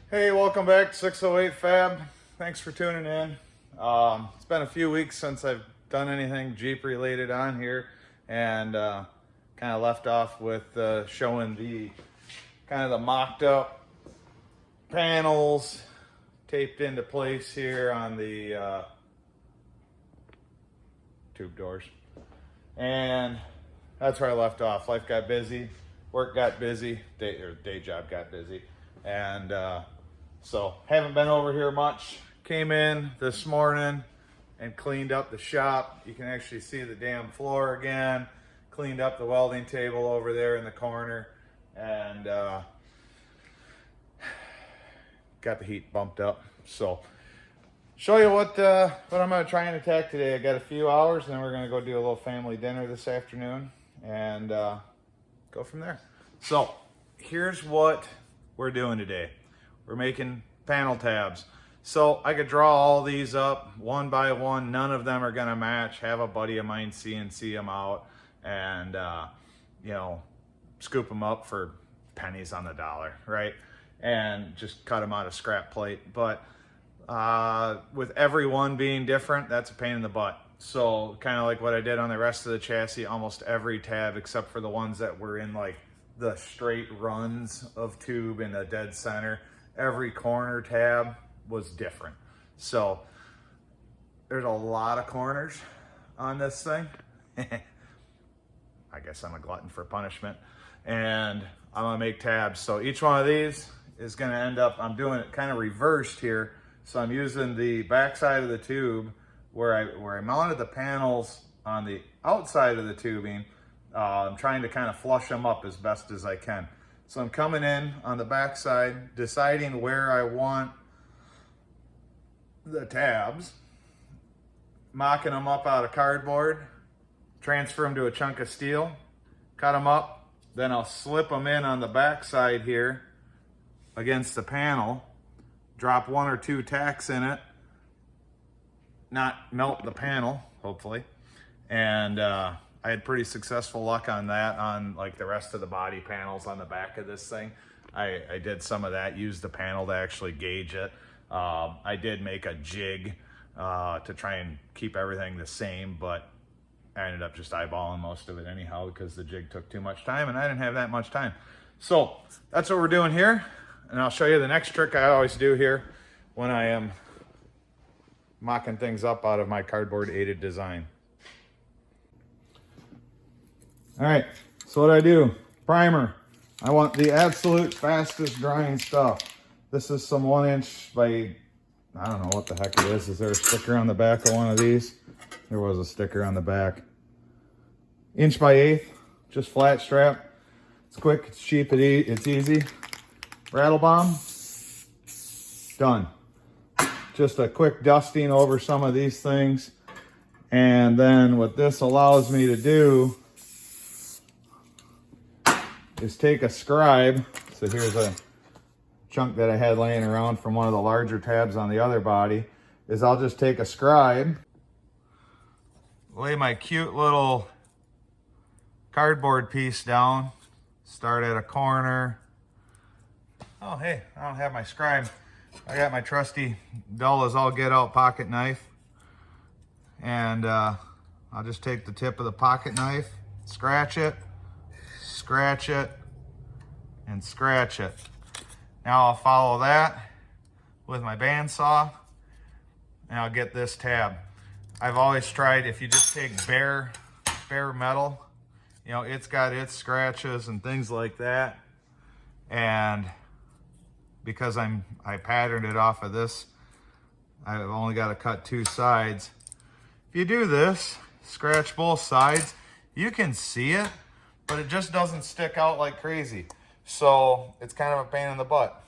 Hey, welcome back to 608 Fab. Thanks for tuning in. It's been a few weeks since I've done anything Jeep related on here, and kind of left off with showing the kind of the mocked up panels taped into place here on the tube doors. And that's where I left off. Life got busy, work got busy, day job got busy, and so haven't been over here much. Came in this morning and cleaned up the shop. You can actually see the damn floor again. Cleaned up the welding table over there in the corner, and got the heat bumped up. So show you what I'm gonna try and attack today. I got a few hours, and then we're gonna go do a little family dinner this afternoon and go from there. So here's what we're doing today. We're making panel tabs. So I could draw all these up one by one. None of them are gonna match. Have a buddy of mine CNC them out and you know, scoop them up for pennies on the dollar, right? And just cut them out of scrap plate. But with every one being different, that's a pain in the butt. So kind of like what I did on the rest of the chassis, almost every tab except for the ones that were in like the straight runs of tube in the dead center, every corner tab was different. So there's a lot of corners on this thing. I guess I'm a glutton for punishment. And I'm gonna make tabs. So each one of these is gonna end up, I'm doing it kind of reversed here. So I'm using the back side of the tube where I mounted the panels on the outside of the tubing. I'm trying to kind of flush them up as best as I can. So I'm coming in on the back side, deciding where I want the tabs, mocking them up out of cardboard, transfer them to a chunk of steel, cut them up, then I'll slip them in on the back side here against the panel, drop one or two tacks in it, not melt the panel, hopefully. And I had pretty successful luck on that on like the rest of the body panels on the back of this thing. I did some of that, used the panel to actually gauge it. I did make a jig to try and keep everything the same, but I ended up just eyeballing most of it anyhow because the jig took too much time and I didn't have that much time. So that's what we're doing here. And I'll show you the next trick I always do here when I am mocking things up out of my cardboard aided design. All right, so what I do, primer. I want the absolute fastest drying stuff. This is some 1 inch by, I don't know what the heck it is. Is there a sticker on the back of one of these? There was a sticker on the back. 1 inch by 1/8, just flat strap. It's quick, it's cheap, it's easy. Rattle bomb, done. Just a quick dusting over some of these things. And then what this allows me to do is take a scribe. So here's a chunk that I had laying around from one of the larger tabs on the other body, is I'll just take a scribe, lay my cute little cardboard piece down, start at a corner. Oh, hey, I don't have my scribe. I got my trusty dull as all get out pocket knife. And I'll just take the tip of the pocket knife, scratch it, and scratch it. Now I'll follow that with my bandsaw and I'll get this tab. I've always tried, if you just take bare metal, you know, it's got its scratches and things like that. And because I patterned it off of this, I've only got to cut 2 sides. If you do this, scratch both sides, you can see it, but it just doesn't stick out like crazy. So it's kind of a pain in the butt.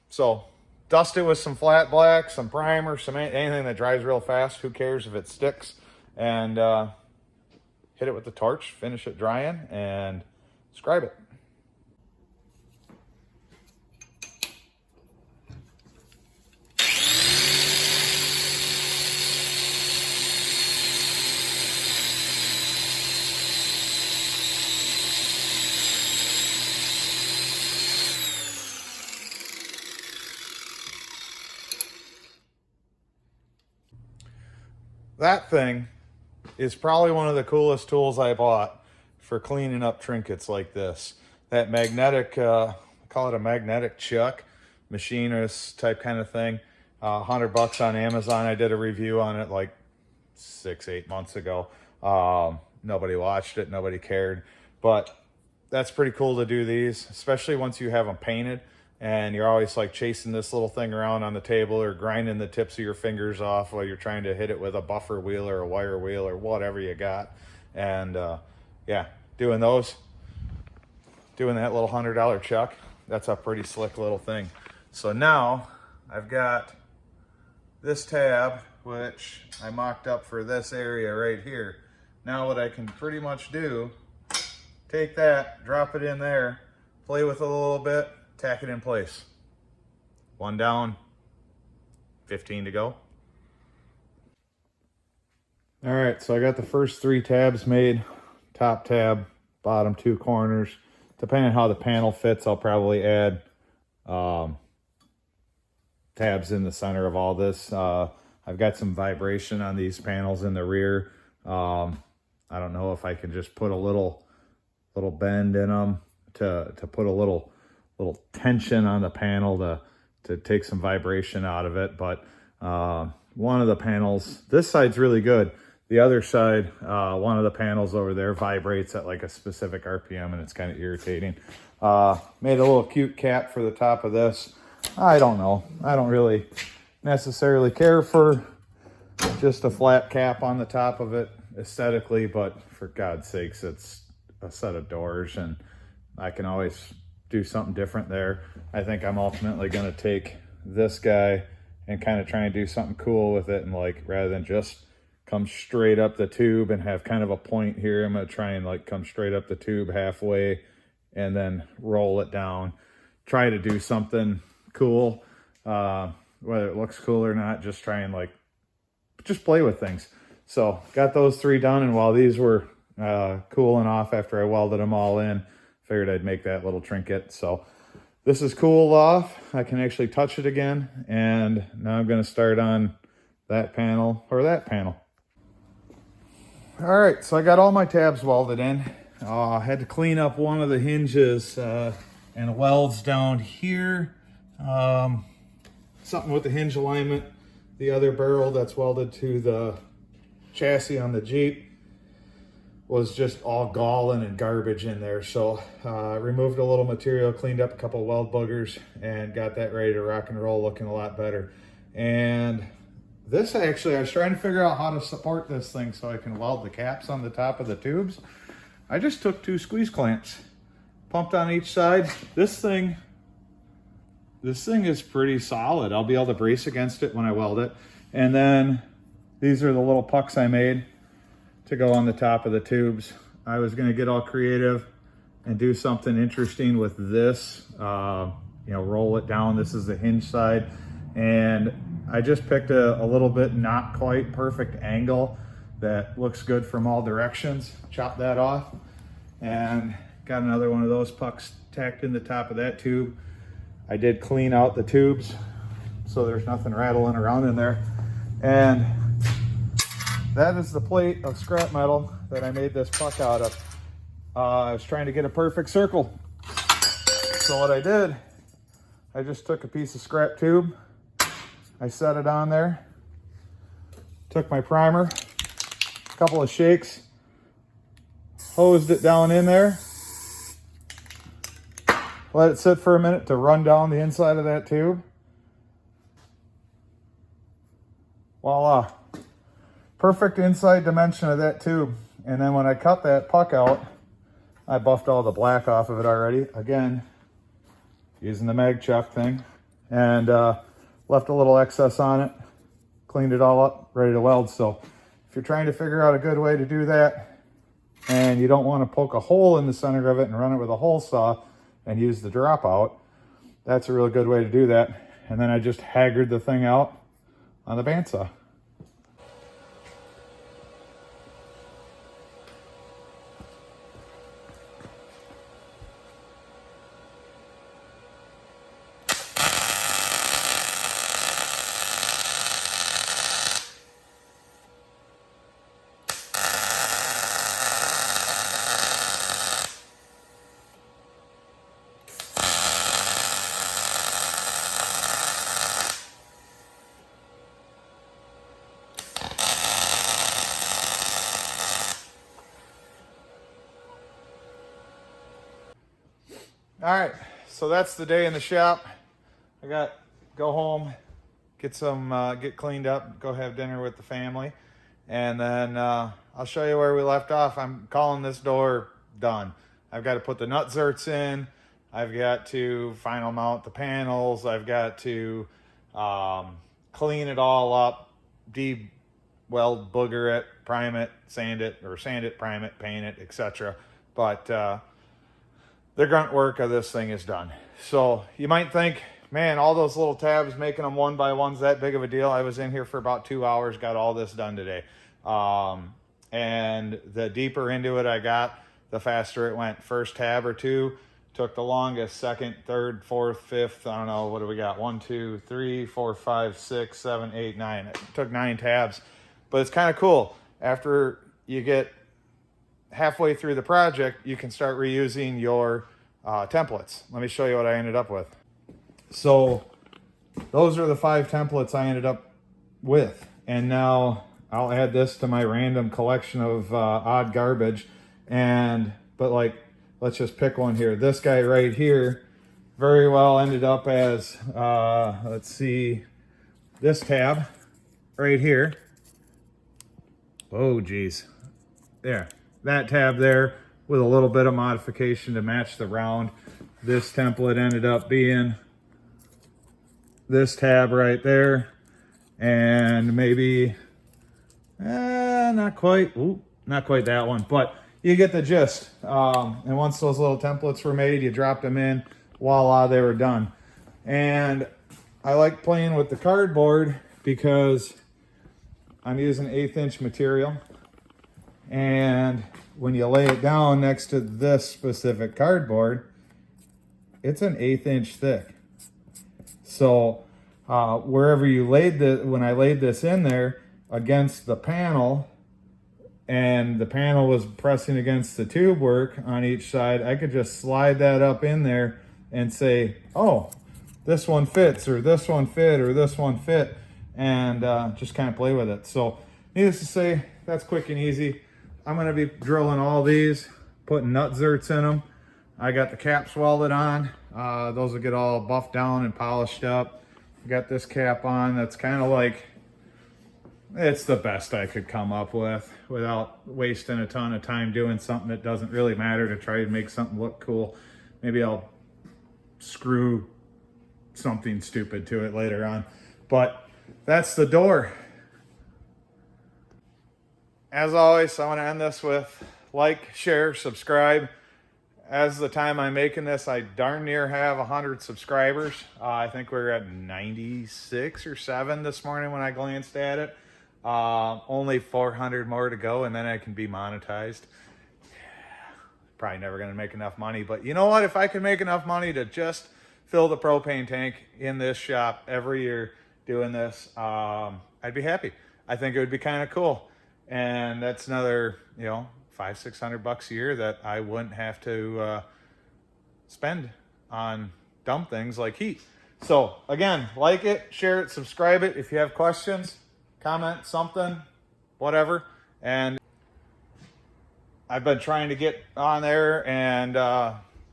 So dust it with some flat black, some primer, anything that dries real fast. Who cares if it sticks? And hit it with the torch, finish it drying, and scribe it. That thing is probably one of the coolest tools I bought for cleaning up trinkets like this. That magnetic, I call it a magnetic chuck, machinist type kind of thing. $100 on Amazon. I did a review on it like 6-8 months ago. Nobody watched it, nobody cared, but that's pretty cool to do these, especially once you have them painted and you're always like chasing this little thing around on the table or grinding the tips of your fingers off while you're trying to hit it with a buffer wheel or a wire wheel or whatever you got. And yeah, doing that little $100 chuck, that's a pretty slick little thing. So now I've got this tab, which I mocked up for this area right here. Now what I can pretty much do, take that, drop it in there, play with it a little bit, tack it in place. One down, 15 to go. All right, so I got the first 3 tabs made. Top tab, bottom 2 corners. Depending on how the panel fits, I'll probably add tabs in the center of all this. I've got some vibration on these panels in the rear. I don't know if I can just put a little bend in them to put a little tension on the panel to take some vibration out of it. But one of the panels, this side's really good. The other side, one of the panels over there vibrates at like a specific RPM and it's kind of irritating. Made a little cute cap for the top of this. I don't know. I don't really necessarily care for just a flat cap on the top of it aesthetically, but for God's sakes, it's a set of doors and I can always do something different there. I think I'm ultimately going to take this guy and kind of try and do something cool with it, and like rather than just come straight up the tube and have kind of a point here, I'm going to try and like come straight up the tube halfway and then roll it down. Try to do something cool, whether it looks cool or not, just try and like just play with things. So got those 3 done, and while these were cooling off after I welded them all in, figured I'd make that little trinket. So this is cooled off. I can actually touch it again, and now I'm going to start on that panel or that panel. All right, so I got all my tabs welded in. I had to clean up one of the hinges and welds down here. Something with the hinge alignment. The other barrel that's welded to the chassis on the Jeep was just all galling and garbage in there. So removed a little material, cleaned up a couple of weld boogers, and got that ready to rock and roll, looking a lot better. And this actually, I was trying to figure out how to support this thing so I can weld the caps on the top of the tubes. I just took 2 squeeze clamps, pumped on each side. This thing is pretty solid. I'll be able to brace against it when I weld it. And then these are the little pucks I made to go on the top of the tubes. I was gonna get all creative and do something interesting with this, roll it down. This is the hinge side. And I just picked a little bit not quite perfect angle that looks good from all directions. Chop that off and got another one of those pucks tacked in the top of that tube. I did clean out the tubes so there's nothing rattling around in there. And that is the plate of scrap metal that I made this puck out of. I was trying to get a perfect circle. So what I did, I just took a piece of scrap tube, I set it on there, took my primer, a couple of shakes, hosed it down in there, let it sit for a minute to run down the inside of that tube. Voila. Perfect inside dimension of that tube. And then when I cut that puck out, I buffed all the black off of it already. Again, using the mag chuck thing. And left a little excess on it. Cleaned it all up, ready to weld. So if you're trying to figure out a good way to do that, and you don't want to poke a hole in the center of it and run it with a hole saw and use the dropout, that's a real good way to do that. And then I just haggard the thing out on the bandsaw. All right, so that's the day in the shop. Go home, get cleaned up, go have dinner with the family, and then I'll show you where we left off. I'm calling this door done. I've got to put the nut zerts in. I've got to final mount the panels. I've got to clean it all up, weld, booger it, prime it, sand it, prime it, paint it, etc. But the grunt work of this thing is done. So you might think, man, all those little tabs, making them one by one's that big of a deal. I was in here for about 2 hours, got all this done today. And the deeper into it I got, the faster it went. First tab or two took the longest. Second, third, fourth, fifth, I don't know, what do we got? 1, 2, 3, 4, 5, 6, 7, 8, 9. It took 9 tabs, but it's kind of cool. After you get halfway through the project, you can start reusing your templates. Let me show you what I ended up with. So those are the 5 templates I ended up with. And now I'll add this to my random collection of odd garbage. But like, let's just pick one here. This guy right here very well ended up as, let's see, this tab right here. Oh, geez. There. That tab there with a little bit of modification to match the round. This template ended up being this tab right there. And maybe, not quite that one, but you get the gist. And once those little templates were made, you dropped them in, voila, they were done. And I like playing with the cardboard because I'm using 1/8 inch material. And when you lay it down next to this specific cardboard, it's an 1/8 inch thick. So wherever you when I laid this in there against the panel, and the panel was pressing against the tube work on each side, I could just slide that up in there and say, oh, this one fits, or this one fit, or this one fit, and just kind of play with it. So needless to say, that's quick and easy. I'm going to be drilling all these, putting nut zerts in them. I got the caps welded on. Those will get all buffed down and polished up. Got this cap on that's kind of like, it's the best I could come up with without wasting a ton of time doing something that doesn't really matter to try to make something look cool. Maybe I'll screw something stupid to it later on. But that's the door. As always, I want to end this with like, share, subscribe. As the time I'm making this, I darn near have 100 subscribers. I think we're at 96 or 7 this morning when I glanced at it. Only 400 more to go, and then I can be monetized. Probably never going to make enough money, but you know what? If I could make enough money to just fill the propane tank in this shop every year doing this, I'd be happy. I think it would be kind of cool. And that's another, $500-600 a year that I wouldn't have to spend on dumb things like heat. So again, like it, share it, subscribe it. If you have questions, comment something, whatever. And I've been trying to get on there and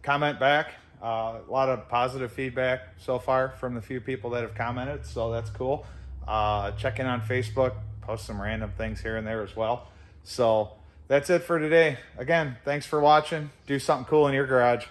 comment back. A lot of positive feedback so far from the few people that have commented, so that's cool. Check in on Facebook, post some random things here and there as well. So that's it for today. Again, thanks for watching. Do something cool in your garage.